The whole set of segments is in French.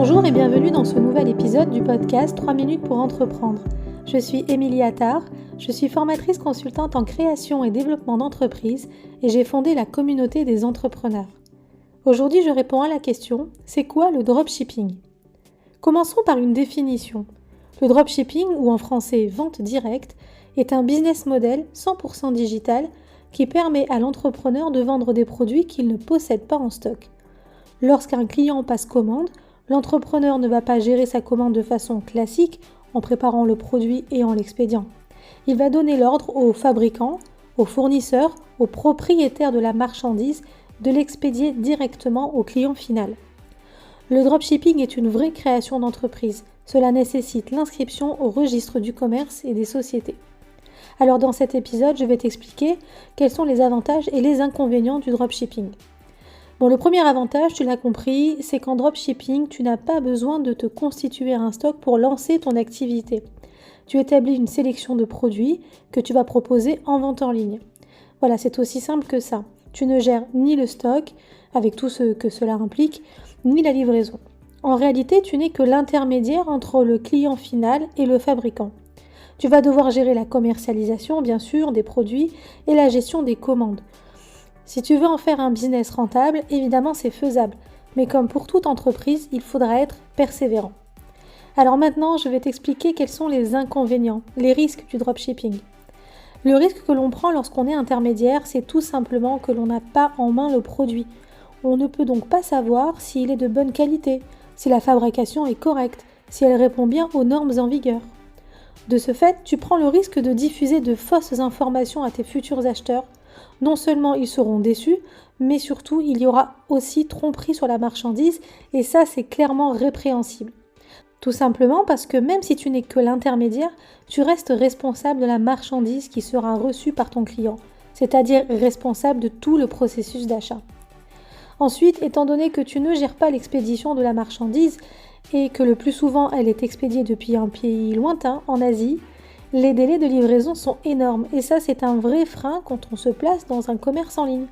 Bonjour et bienvenue dans ce nouvel épisode du podcast 3 minutes pour entreprendre. Je suis Émilie Attard, je suis formatrice consultante en création et développement d'entreprises et j'ai fondé la communauté des entrepreneurs. Aujourd'hui, je réponds à la question, c'est quoi le dropshipping ? Commençons par une définition. Le dropshipping, ou en français vente directe, est un business model 100% digital qui permet à l'entrepreneur de vendre des produits qu'il ne possède pas en stock. Lorsqu'un client passe commande, l'entrepreneur ne va pas gérer sa commande de façon classique en préparant le produit et en l'expédiant. Il va donner l'ordre aux fabricants, aux fournisseurs, aux propriétaires de la marchandise de l'expédier directement au client final. Le dropshipping est une vraie création d'entreprise. Cela nécessite l'inscription au registre du commerce et des sociétés. Alors dans cet épisode, je vais t'expliquer quels sont les avantages et les inconvénients du dropshipping. Bon, le premier avantage, tu l'as compris, c'est qu'en dropshipping, tu n'as pas besoin de te constituer un stock pour lancer ton activité. Tu établis une sélection de produits que tu vas proposer en vente en ligne. Voilà, c'est aussi simple que ça. Tu ne gères ni le stock, avec tout ce que cela implique, ni la livraison. En réalité, tu n'es que l'intermédiaire entre le client final et le fabricant. Tu vas devoir gérer la commercialisation, bien sûr, des produits et la gestion des commandes. Si tu veux en faire un business rentable, évidemment c'est faisable, mais comme pour toute entreprise, il faudra être persévérant. Alors maintenant, je vais t'expliquer quels sont les inconvénients, les risques du dropshipping. Le risque que l'on prend lorsqu'on est intermédiaire, c'est tout simplement que l'on n'a pas en main le produit. On ne peut donc pas savoir s'il est de bonne qualité, si la fabrication est correcte, si elle répond bien aux normes en vigueur. De ce fait, tu prends le risque de diffuser de fausses informations à tes futurs acheteurs. Non seulement ils seront déçus, mais surtout il y aura aussi tromperie sur la marchandise et ça c'est clairement répréhensible. Tout simplement parce que même si tu n'es que l'intermédiaire, tu restes responsable de la marchandise qui sera reçue par ton client, c'est-à-dire responsable de tout le processus d'achat. Ensuite, étant donné que tu ne gères pas l'expédition de la marchandise et que le plus souvent elle est expédiée depuis un pays lointain, en Asie, les délais de livraison sont énormes et ça c'est un vrai frein quand on se place dans un commerce en ligne.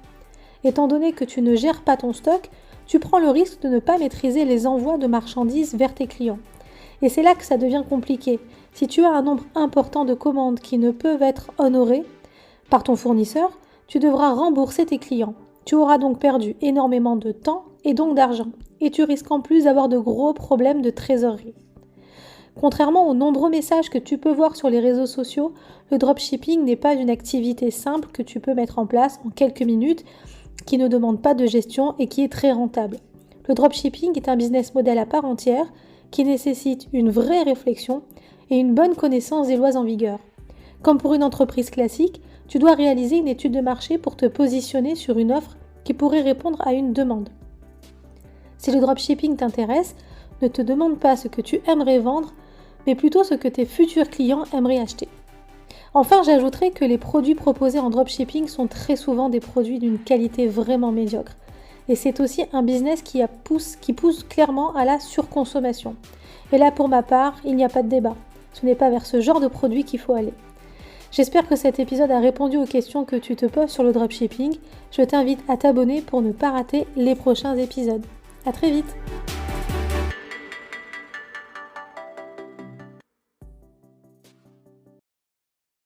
Étant donné que tu ne gères pas ton stock, tu prends le risque de ne pas maîtriser les envois de marchandises vers tes clients. Et c'est là que ça devient compliqué. Si tu as un nombre important de commandes qui ne peuvent être honorées par ton fournisseur, tu devras rembourser tes clients. Tu auras donc perdu énormément de temps et donc d'argent. Et tu risques en plus d'avoir de gros problèmes de trésorerie. Contrairement aux nombreux messages que tu peux voir sur les réseaux sociaux, le dropshipping n'est pas une activité simple que tu peux mettre en place en quelques minutes, qui ne demande pas de gestion et qui est très rentable. Le dropshipping est un business model à part entière qui nécessite une vraie réflexion et une bonne connaissance des lois en vigueur. Comme pour une entreprise classique, tu dois réaliser une étude de marché pour te positionner sur une offre qui pourrait répondre à une demande. Si le dropshipping t'intéresse, ne te demande pas ce que tu aimerais vendre, mais plutôt ce que tes futurs clients aimeraient acheter. Enfin, j'ajouterai que les produits proposés en dropshipping sont très souvent des produits d'une qualité vraiment médiocre. Et c'est aussi un business qui pousse clairement à la surconsommation. Et là, pour ma part, il n'y a pas de débat. Ce n'est pas vers ce genre de produit qu'il faut aller. J'espère que cet épisode a répondu aux questions que tu te poses sur le dropshipping. Je t'invite à t'abonner pour ne pas rater les prochains épisodes. À très vite!